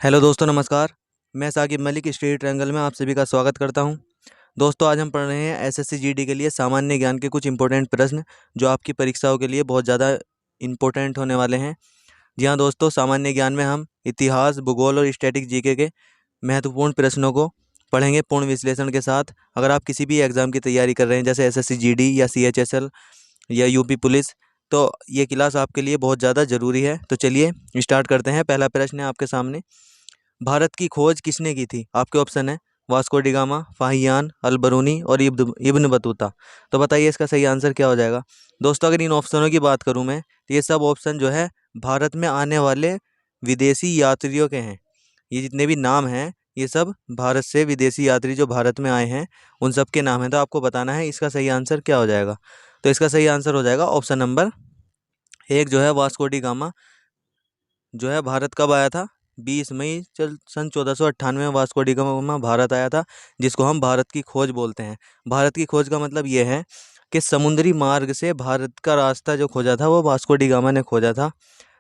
Hello दोस्तों, नमस्कार। मैं साकिब मलिक स्टडी ट्रायंगल में आप सभी का स्वागत करता हूं। दोस्तों, आज हम पढ़ रहे हैं एसएससी जीडी के लिए सामान्य ज्ञान के कुछ इंपॉर्टेंट प्रश्न जो आपकी परीक्षाओं के लिए बहुत ज़्यादा इंपॉर्टेंट होने वाले हैं। जी हाँ दोस्तों, सामान्य ज्ञान में हम इतिहास, भूगोल और स्टैटिक जीके के महत्वपूर्ण प्रश्नों को पढ़ेंगे पूर्ण विश्लेषण के साथ। अगर आप किसी भी एग्ज़ाम की तैयारी कर रहे हैं जैसे एसएससी जीडी या सीएचएसएल या यूपी पुलिस, तो ये क्लास आपके लिए बहुत ज़्यादा ज़रूरी है। तो चलिए स्टार्ट करते हैं। पहला प्रश्न है आपके सामने, भारत की खोज किसने की थी? आपके ऑप्शन है वास्को डी गामा, फाहियान, अल बरूनी और इब्न बतूता। तो बताइए इसका सही आंसर क्या हो जाएगा। दोस्तों, अगर इन ऑप्शनों की बात करूं मैं, तो ये सब ऑप्शन जो है भारत में आने वाले विदेशी यात्रियों के हैं। ये जितने भी नाम हैं ये सब भारत से विदेशी यात्री जो भारत में आए हैं उन सब के नाम हैं। तो आपको बताना है इसका सही आंसर क्या हो जाएगा। तो इसका सही आंसर हो जाएगा ऑप्शन नंबर एक, जो है वास्को डी गामा। जो है भारत कब आया था? 20 मई सन 1498 में वास्को डी गामा भारत आया था, जिसको हम भारत की खोज बोलते हैं। भारत की खोज का मतलब ये है कि समुद्री मार्ग से भारत का रास्ता जो खोजा था वो वास्को डी गामा ने खोजा था।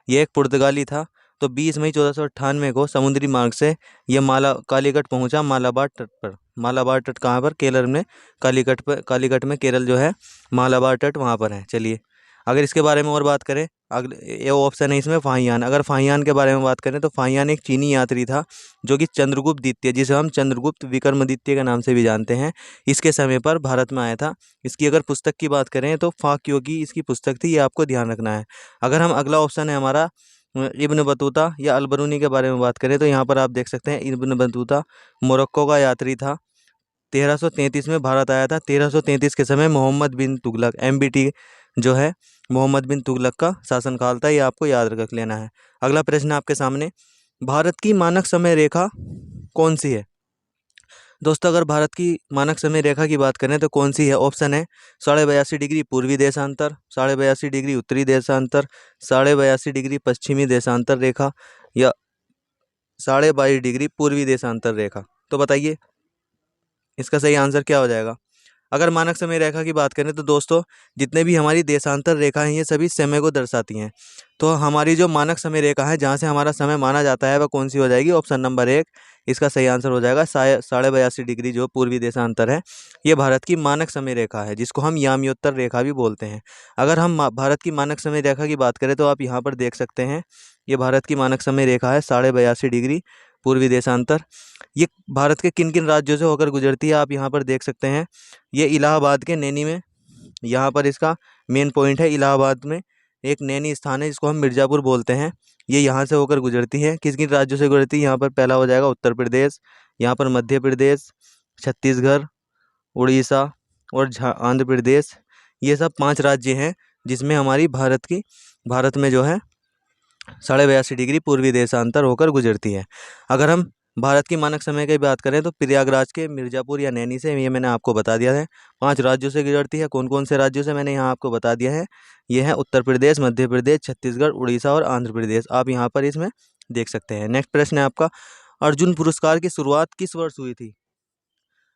ये एक पुर्तगाली था। तो 20 मई 1498 को समुद्री मार्ग से ये कालीकट पहुंचा, मालाबार तट पर। मालाबार तट कहाँ पर? केरल में। कालीकट में केरल जो है, मालाबार तट वहाँ पर है। चलिए, अगर इसके बारे में और बात करें, अगले ये ऑप्शन है इसमें फाहियान। अगर फाहियान के बारे में बात करें तो फाहियान एक चीनी यात्री था जो कि चंद्रगुप्त द्वितीय, जिसे हम चंद्रगुप्त विक्रमादित्य के नाम से भी जानते हैं, इसके समय पर भारत में आया था। इसकी अगर पुस्तक की बात करें तो फाक्यों की इसकी पुस्तक थी, ये आपको ध्यान रखना है। अगर हम अगला ऑप्शन है हमारा इब्न बतूता या अलबरूनी के बारे में बात करें, तो यहाँ पर आप देख सकते हैं इब्न बतूता मोरक्को का यात्री था। 1333 में भारत आया था। 1333 के समय मोहम्मद बिन तुगलक, MBT जो है, मोहम्मद बिन तुगलक का शासनकाल था। ये आपको याद रख लेना है। अगला प्रश्न आपके सामने, भारत की मानक समय रेखा कौन सी है? दोस्तों, अगर भारत की मानक समय रेखा की बात करें तो कौन सी है? ऑप्शन है 82.5 डिग्री पूर्वी देशांतर, 82.5 डिग्री उत्तरी देशांतर, 82.5 डिग्री पश्चिमी देशांतर रेखा, या 22.5 डिग्री पूर्वी देशांतर रेखा। तो बताइए इसका सही आंसर क्या हो जाएगा। अगर मानक समय रेखा की बात करें तो दोस्तों, जितने भी हमारी देशांतर रेखा हैं ये सभी समय को दर्शाती हैं। तो हमारी जो मानक समय रेखा है जहाँ से हमारा समय माना जाता है वह कौन सी हो जाएगी? ऑप्शन नंबर एक, इसका सही आंसर हो जाएगा 82.5 डिग्री जो पूर्वी देशांतर है। ये भारत की मानक समय रेखा है, जिसको हम यामियोत्तर रेखा भी बोलते हैं। अगर हम भारत की मानक समय रेखा की बात करें तो आप यहाँ पर देख सकते हैं, ये भारत की मानक समय रेखा है 82.5 डिग्री पूर्वी देशांतर। ये भारत के किन किन राज्यों से होकर गुजरती है आप यहाँ पर देख सकते हैं। ये इलाहाबाद के नैनी में, यहाँ पर इसका मेन पॉइंट है। इलाहाबाद में एक नैनी स्थान है जिसको हम मिर्ज़ापुर बोलते हैं। ये यहाँ से होकर गुजरती है। किस किन राज्यों से गुजरती है? यहाँ पर पहला हो जाएगा उत्तर प्रदेश, यहाँ पर मध्य प्रदेश, छत्तीसगढ़, उड़ीसा और आंध्र प्रदेश। ये सब 5 राज्य हैं जिसमें हमारी भारत में जो है 82.5 डिग्री पूर्वी देशांतर होकर गुजरती है। अगर हम भारत की मानक समय की बात करें तो प्रयागराज के मिर्ज़ापुर या नैनी से, ये मैंने आपको बता दिया है। 5 राज्यों से गुजरती है। कौन कौन से राज्यों से मैंने यहाँ आपको बता दिया है। ये है उत्तर प्रदेश, मध्य प्रदेश, छत्तीसगढ़, उड़ीसा और आंध्र प्रदेश। आप यहाँ पर इसमें देख सकते हैं। नेक्स्ट प्रश्न है आपका, अर्जुन पुरस्कार की शुरुआत किस वर्ष हुई थी?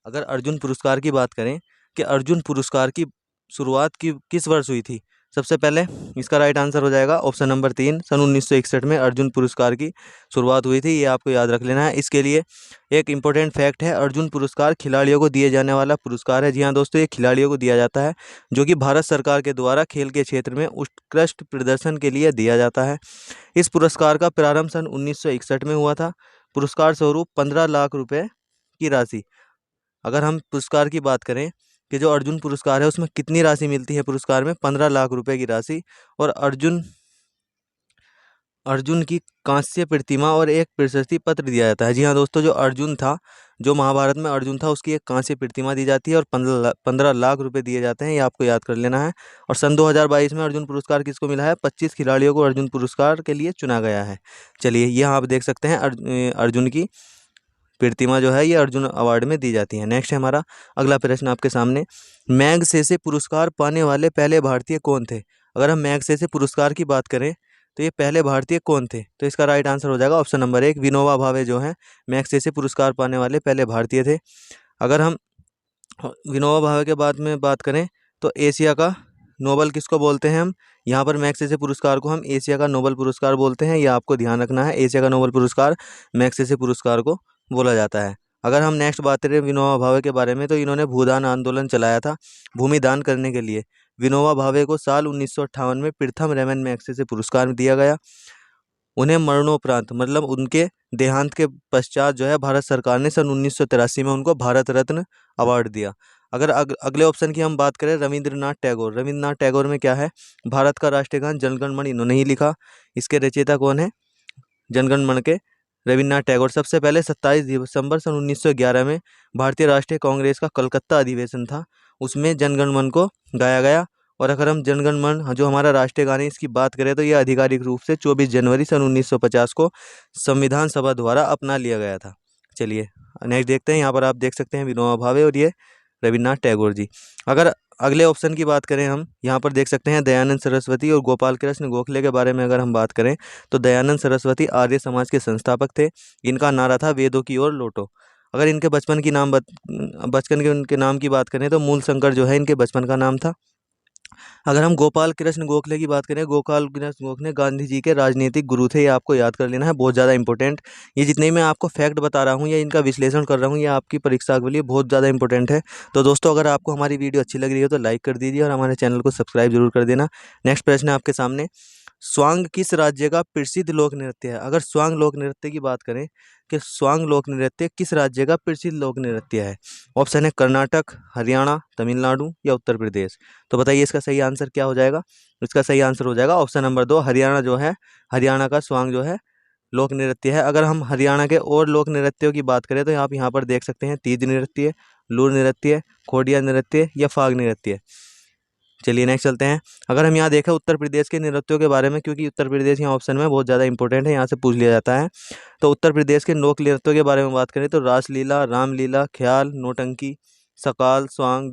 अगर अर्जुन पुरस्कार की बात करें कि अर्जुन पुरस्कार की शुरुआत की किस वर्ष हुई थी, सबसे पहले इसका राइट आंसर हो जाएगा ऑप्शन नंबर 3, सन 1961 में अर्जुन पुरस्कार की शुरुआत हुई थी। ये आपको याद रख लेना है। इसके लिए एक इम्पोर्टेंट फैक्ट है, अर्जुन पुरस्कार खिलाड़ियों को दिए जाने वाला पुरस्कार है। जी हाँ दोस्तों, ये खिलाड़ियों को दिया जाता है जो कि भारत सरकार के द्वारा खेल के क्षेत्र में उत्कृष्ट प्रदर्शन के लिए दिया जाता है। इस पुरस्कार का प्रारंभ सन 1961 में हुआ था। पुरस्कार स्वरूप 15 लाख रुपये की राशि। अगर हम पुरस्कार की बात करें कि जो अर्जुन पुरस्कार है उसमें कितनी राशि मिलती है? पुरस्कार में 15 लाख रुपए की राशि, और अर्जुन अर्जुन की कांस्य प्रतिमा और एक प्रशस्ति पत्र दिया जाता है। जी हाँ दोस्तों, जो अर्जुन था, जो महाभारत में अर्जुन था, उसकी एक कांस्य प्रतिमा दी जाती है और 15 लाख रुपए दिए जाते हैं। ये आपको याद कर लेना है। और सन 2022 में अर्जुन पुरस्कार किसको मिला है? 25 खिलाड़ियों को अर्जुन पुरस्कार के लिए चुना गया है। चलिए, यहाँ आप देख सकते हैं अर्जुन की प्रतिमा जो है ये अर्जुन अवार्ड में दी जाती है। नेक्स्ट है हमारा अगला प्रश्न आपके सामने, मैगसेसे पुरस्कार पाने वाले पहले भारतीय कौन थे? अगर हम मैगसेसे पुरस्कार की बात करें तो ये पहले भारतीय कौन थे? तो इसका राइट आंसर हो जाएगा ऑप्शन नंबर 1, विनोबा भावे जो है मैगसेसे पुरस्कार पाने वाले पहले भारतीय थे। अगर हम विनोबा भावे के बाद में बात करें तो एशिया का नोबल किसको बोलते हैं हम? यहाँ पर मैग्सेसे पुरस्कार को हम एशिया का नोबल पुरस्कार बोलते हैं, ये आपको ध्यान रखना है। एशिया का नोबल पुरस्कार मैग्सेसे पुरस्कार को बोला जाता है। अगर हम नेक्स्ट बात करें विनोबा भावे के बारे में, तो इन्होंने भूदान आंदोलन चलाया था भूमि दान करने के लिए। विनोबा भावे को साल 1958 में प्रथम रेमन मैग्सेसे पुरस्कार दिया गया। उन्हें मरणोपरांत मतलब उनके देहांत के पश्चात जो है भारत सरकार ने सन 1983 में उनको भारत रत्न अवार्ड दिया। अगर अगले ऑप्शन की हम बात करें, रविंद्रनाथ टैगोर। रविंद्रनाथ टैगोर में क्या है? भारत का राष्ट्रीय गान जनगण मन इन्होंने ही लिखा। इसके रचयिता कौन है? जनगण मन के रविन्द्रनाथ टैगोर। सबसे पहले 27 दिसंबर सन 1911 में भारतीय राष्ट्रीय कांग्रेस का कलकत्ता अधिवेशन था, उसमें जनगण मन को गाया गया। और अगर हम जनगण मन जो हमारा राष्ट्रीय गान है इसकी बात करें, तो यह आधिकारिक रूप से 24 जनवरी सन 1950 को संविधान सभा द्वारा अपना लिया गया था। चलिए नेक्स्ट देखते हैं। यहाँ पर आप देख सकते हैं विनोबा भावे और ये रविन्द्रनाथ टैगोर जी। अगर अगले ऑप्शन की बात करें हम, यहाँ पर देख सकते हैं दयानंद सरस्वती और गोपाल कृष्ण गोखले के बारे में अगर हम बात करें, तो दयानंद सरस्वती आर्य समाज के संस्थापक थे। इनका नारा था वेदों की ओर लौटो। अगर इनके बचपन के उनके नाम की बात करें, तो मूल शंकर जो है इनके बचपन का नाम था। अगर हम गोपाल कृष्ण गोखले की बात करें, गोपाल कृष्ण गोखले गांधी जी के राजनीतिक गुरु थे, ये आपको याद कर लेना है, बहुत ज़्यादा इंपॉर्टेंट। ये जितने मैं आपको फैक्ट बता रहा हूँ या इनका विश्लेषण कर रहा हूँ, ये आपकी परीक्षा के लिए बहुत ज़्यादा इंपॉर्टेंट है। तो दोस्तों अगर आपको हमारी वीडियो अच्छी लग रही है तो लाइक कर दीजिए और हमारे चैनल को सब्सक्राइब जरूर कर देना। नेक्स्ट प्रश्न है आपके सामने, स्वांग किस राज्य का प्रसिद्ध लोक नृत्य है? अगर स्वांग लोक नृत्य की बात करें कि स्वांग लोक नृत्य किस राज्य का प्रसिद्ध लोक नृत्य है? ऑप्शन है कर्नाटक, हरियाणा, तमिलनाडु या उत्तर प्रदेश। तो बताइए इसका सही आंसर क्या हो जाएगा? इसका सही आंसर हो जाएगा ऑप्शन नंबर 2, हरियाणा जो है, हरियाणा का स्वांग जो है लोक नृत्य है। अगर हम हरियाणा के और लोक नृत्यों की बात करें, तो आप यहाँ पर देख सकते हैं तीज नृत्य, लूर नृत्य, खोडिया नृत्य या फाग नृत्य। चलिए नेक्स्ट चलते हैं। अगर हम यहाँ देखें उत्तर प्रदेश के नृत्यों के बारे में, क्योंकि उत्तर प्रदेश यहाँ ऑप्शन में बहुत ज़्यादा इंपॉर्टेंट है, यहाँ से पूछ लिया जाता है। तो उत्तर प्रदेश के लोक नृत्यों के बारे में बात करें, तो रासलीला, रामलीला, ख्याल, नौटंकी, सकाल, स्वांग,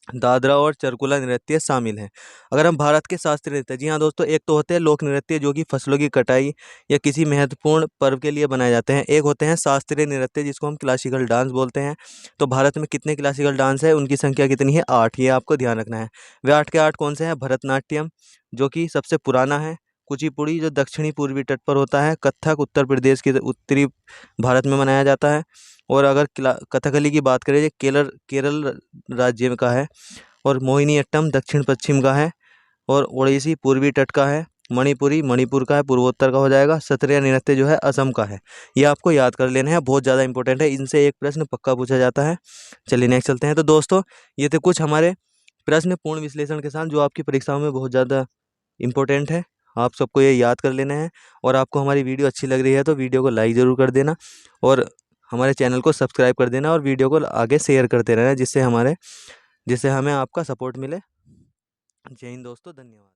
दादरा और चरकुला नृत्य शामिल हैं। अगर हम भारत के शास्त्रीय नृत्य, जी हाँ दोस्तों, एक तो होते हैं लोक नृत्य जो कि फसलों की कटाई या किसी महत्वपूर्ण पर्व के लिए बनाए जाते हैं। एक होते हैं शास्त्रीय नृत्य जिसको हम क्लासिकल डांस बोलते हैं। तो भारत में कितने क्लासिकल डांस है, उनकी संख्या कितनी है? 8। ये आपको ध्यान रखना है। वे 8 के 8 कौन से हैं? भरतनाट्यम जो कि सबसे पुराना है, कुचिपुड़ी जो दक्षिणी पूर्वी तट पर होता है, कथक उत्तर प्रदेश के उत्तरी भारत में मनाया जाता है। और अगर कथकली की बात करें, ये केरल राज्य में का है। और मोहिनीअट्टम दक्षिण पश्चिम का है। और ओडिसी पूर्वी तट का है। मणिपुरी मणिपुर का है, पूर्वोत्तर का हो जाएगा। सत्रिया नृत्य जो है असम का है। ये आपको याद कर लेना है, बहुत ज़्यादा इंपॉर्टेंट है, इनसे एक प्रश्न पक्का पूछा जाता है। चलिए नेक्स्ट चलते हैं। तो दोस्तों ये थे कुछ हमारे प्रश्न पूर्ण विश्लेषण के साथ जो आपकी परीक्षाओं में बहुत ज़्यादा इंपॉर्टेंट है, आप सबको ये याद कर लेना है। और आपको हमारी वीडियो अच्छी लग रही है तो वीडियो को लाइक ज़रूर कर देना और हमारे चैनल को सब्सक्राइब कर देना और वीडियो को आगे शेयर करते रहना, जिससे हमें आपका सपोर्ट मिले। जय हिंद दोस्तों, धन्यवाद।